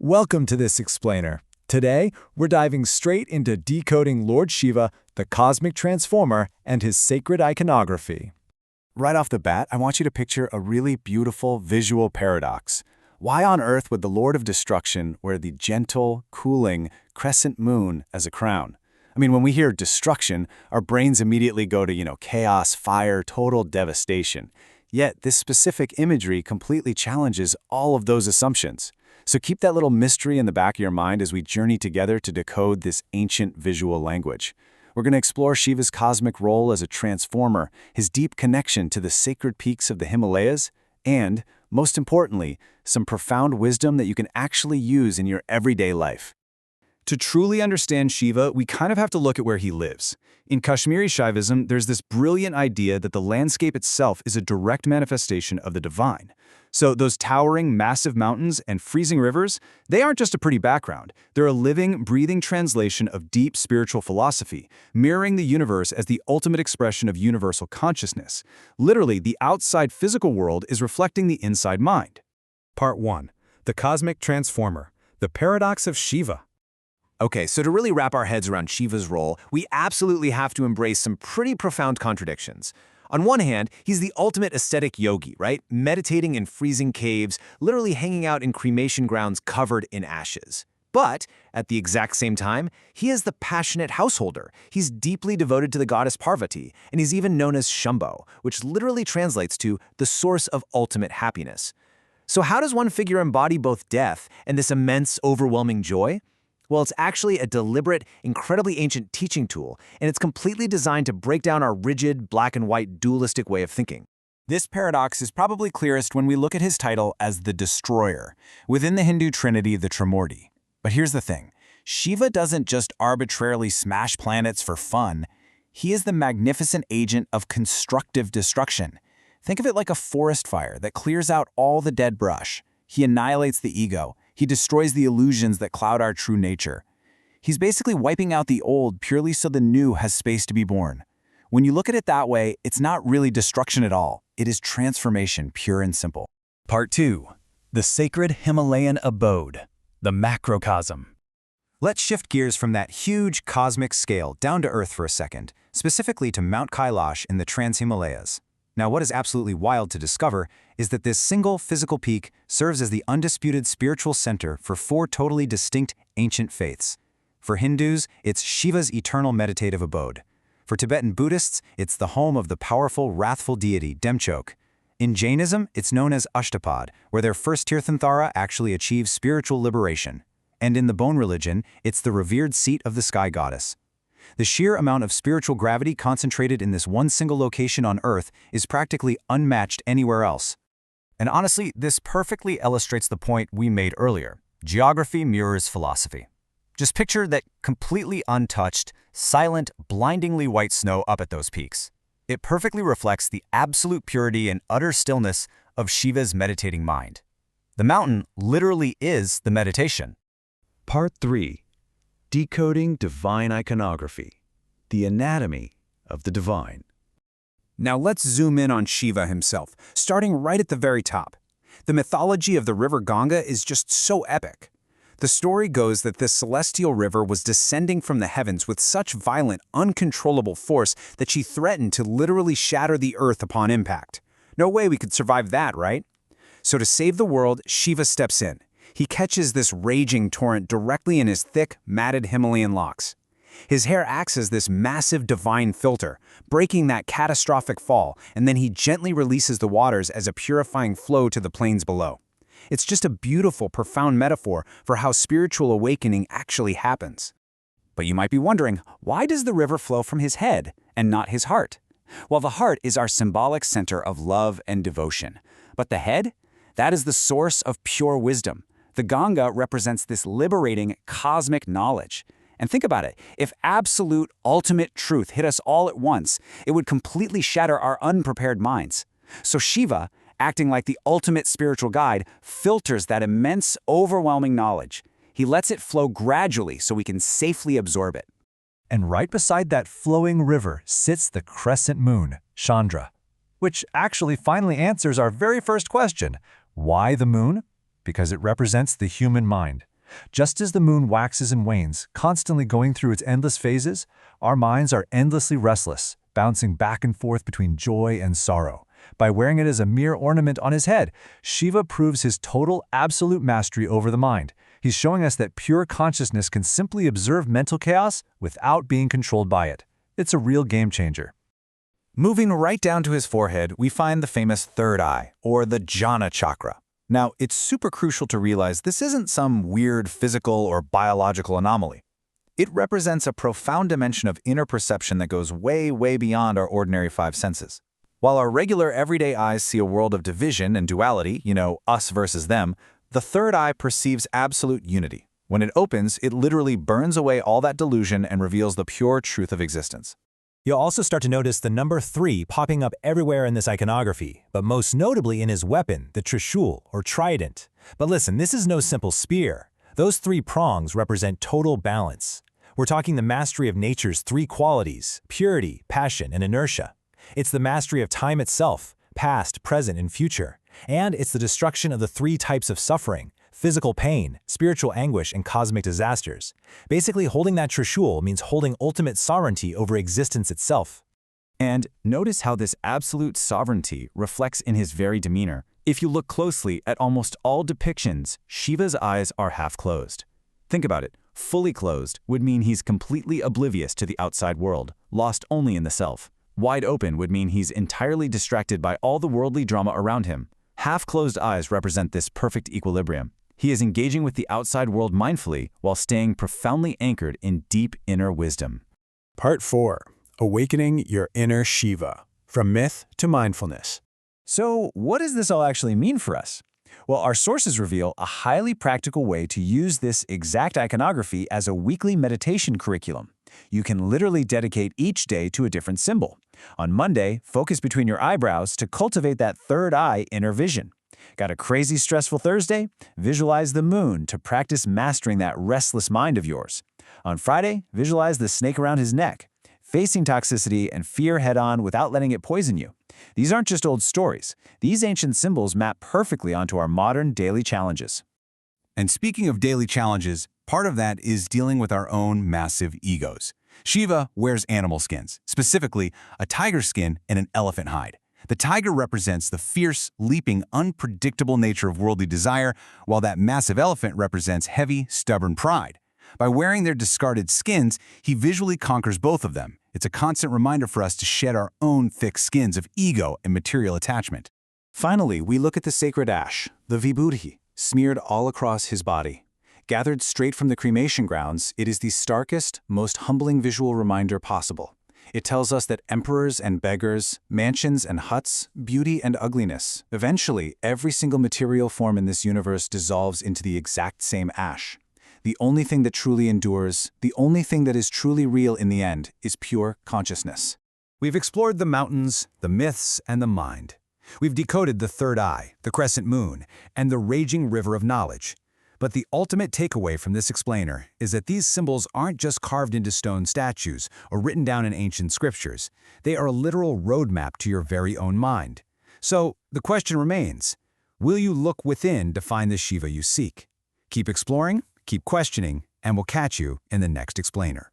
Welcome to this explainer. Today, we're diving straight into decoding Lord Shiva, the cosmic transformer, and his sacred iconography. Right off the bat, I want you to picture a really beautiful visual paradox. Why on earth would the Lord of Destruction wear the gentle, cooling crescent moon as a crown? I mean, when we hear destruction, our brains immediately go to, chaos, fire, total devastation. Yet, this specific imagery completely challenges all of those assumptions. So keep that little mystery in the back of your mind as we journey together to decode this ancient visual language. We're going to explore Shiva's cosmic role as a transformer, his deep connection to the sacred peaks of the Himalayas, and, most importantly, some profound wisdom that you can actually use in your everyday life. To truly understand Shiva, we kind of have to look at where he lives. In Kashmiri Shaivism, there's this brilliant idea that the landscape itself is a direct manifestation of the divine. So those towering, massive mountains and freezing rivers, they aren't just a pretty background. They're a living, breathing translation of deep spiritual philosophy, mirroring the universe as the ultimate expression of universal consciousness. Literally, the outside physical world is reflecting the inside mind. Part 1. The Cosmic Transformer. The Paradox of Shiva. Okay, so to really wrap our heads around Shiva's role, we absolutely have to embrace some pretty profound contradictions. On one hand, he's the ultimate ascetic yogi, right? Meditating in freezing caves, literally hanging out in cremation grounds covered in ashes. But, at the exact same time, he is the passionate householder. He's deeply devoted to the goddess Parvati, and he's even known as Shambho, which literally translates to the source of ultimate happiness. So how does one figure embody both death and this immense, overwhelming joy? Well, it's actually a deliberate, incredibly ancient teaching tool, and it's completely designed to break down our rigid, black-and-white, dualistic way of thinking. This paradox is probably clearest when we look at his title as the Destroyer, within the Hindu trinity, the Trimurti. But here's the thing. Shiva doesn't just arbitrarily smash planets for fun. He is the magnificent agent of constructive destruction. Think of it like a forest fire that clears out all the dead brush. He annihilates the ego. He destroys the illusions that cloud our true nature. He's basically wiping out the old purely so the new has space to be born. When you look at it that way, it's not really destruction at all. It is transformation, pure and simple. Part 2. The sacred Himalayan abode. The macrocosm. Let's shift gears from that huge cosmic scale down to Earth for a second, specifically to Mount Kailash in the Trans-Himalayas. Now, what is absolutely wild to discover is that this single physical peak serves as the undisputed spiritual center for 4 totally distinct ancient faiths. For Hindus, it's Shiva's eternal meditative abode. For Tibetan Buddhists, it's the home of the powerful, wrathful deity Demchok. In Jainism, it's known as Ashtapad, where their first Tirthanthara actually achieves spiritual liberation. And in the Bone religion, it's the revered seat of the sky goddess. The sheer amount of spiritual gravity concentrated in this one single location on Earth is practically unmatched anywhere else. And honestly, this perfectly illustrates the point we made earlier. Geography mirrors philosophy. Just picture that completely untouched, silent, blindingly white snow up at those peaks. It perfectly reflects the absolute purity and utter stillness of Shiva's meditating mind. The mountain literally is the meditation. Part 3. Decoding divine iconography. The anatomy of the divine. Now let's zoom in on Shiva himself, starting right at the very top. The mythology of the river Ganga is just so epic. The story goes that this celestial river was descending from the heavens with such violent, uncontrollable force that she threatened to literally shatter the earth upon impact. No way we could survive that, right? So to save the world, Shiva steps in. He catches this raging torrent directly in his thick, matted Himalayan locks. His hair acts as this massive divine filter, breaking that catastrophic fall, and then he gently releases the waters as a purifying flow to the plains below. It's just a beautiful, profound metaphor for how spiritual awakening actually happens. But you might be wondering, why does the river flow from his head and not his heart? Well, the heart is our symbolic center of love and devotion. But the head? That is the source of pure wisdom. The Ganga represents this liberating cosmic knowledge. And think about it, if absolute, ultimate truth hit us all at once, it would completely shatter our unprepared minds. So Shiva, acting like the ultimate spiritual guide, filters that immense, overwhelming knowledge. He lets it flow gradually so we can safely absorb it. And right beside that flowing river sits the crescent moon, Chandra, which actually finally answers our very first question. Why the moon? Because it represents the human mind. Just as the moon waxes and wanes, constantly going through its endless phases, our minds are endlessly restless, bouncing back and forth between joy and sorrow. By wearing it as a mere ornament on his head, Shiva proves his total, absolute mastery over the mind. He's showing us that pure consciousness can simply observe mental chaos without being controlled by it. It's a real game changer. Moving right down to his forehead, we find the famous third eye, or the jhana chakra. Now, it's super crucial to realize this isn't some weird physical or biological anomaly. It represents a profound dimension of inner perception that goes way, way beyond our ordinary five senses. While our regular everyday eyes see a world of division and duality, us versus them, the third eye perceives absolute unity. When it opens, it literally burns away all that delusion and reveals the pure truth of existence. You'll also start to notice the number 3 popping up everywhere in this iconography, but most notably in his weapon, the trishul, or trident. But listen, this is no simple spear. Those 3 prongs represent total balance. We're talking the mastery of nature's 3 qualities: purity, passion, and inertia. It's the mastery of time itself, past, present, and future. And it's the destruction of the 3 types of suffering: physical pain, spiritual anguish, and cosmic disasters. Basically, holding that trishul means holding ultimate sovereignty over existence itself. And notice how this absolute sovereignty reflects in his very demeanor. If you look closely at almost all depictions, Shiva's eyes are half closed. Think about it. Fully closed would mean he's completely oblivious to the outside world, lost only in the self. Wide open would mean he's entirely distracted by all the worldly drama around him. Half-closed eyes represent this perfect equilibrium. He is engaging with the outside world mindfully while staying profoundly anchored in deep inner wisdom. Part 4. Awakening your inner Shiva. From myth to mindfulness. So, what does this all actually mean for us? Well, our sources reveal a highly practical way to use this exact iconography as a weekly meditation curriculum. You can literally dedicate each day to a different symbol. On Monday, focus between your eyebrows to cultivate that third eye inner vision. Got a crazy stressful Thursday? Visualize the moon to practice mastering that restless mind of yours. On Friday, visualize the snake around his neck, facing toxicity and fear head-on without letting it poison you. These aren't just old stories. These ancient symbols map perfectly onto our modern daily challenges. And speaking of daily challenges, part of that is dealing with our own massive egos. Shiva wears animal skins, specifically a tiger skin and an elephant hide. The tiger represents the fierce, leaping, unpredictable nature of worldly desire, while that massive elephant represents heavy, stubborn pride. By wearing their discarded skins, he visually conquers both of them. It's a constant reminder for us to shed our own thick skins of ego and material attachment. Finally, we look at the sacred ash, the vibhuti, smeared all across his body. Gathered straight from the cremation grounds, it is the starkest, most humbling visual reminder possible. It tells us that emperors and beggars, mansions and huts, beauty and ugliness, eventually every single material form in this universe dissolves into the exact same ash. The only thing that truly endures, the only thing that is truly real in the end, is pure consciousness. We've explored the mountains, the myths, and the mind. We've decoded the third eye, the crescent moon, and the raging river of knowledge. But the ultimate takeaway from this explainer is that these symbols aren't just carved into stone statues or written down in ancient scriptures. They are a literal roadmap to your very own mind. So the question remains, will you look within to find the Shiva you seek? Keep exploring, keep questioning, and we'll catch you in the next explainer.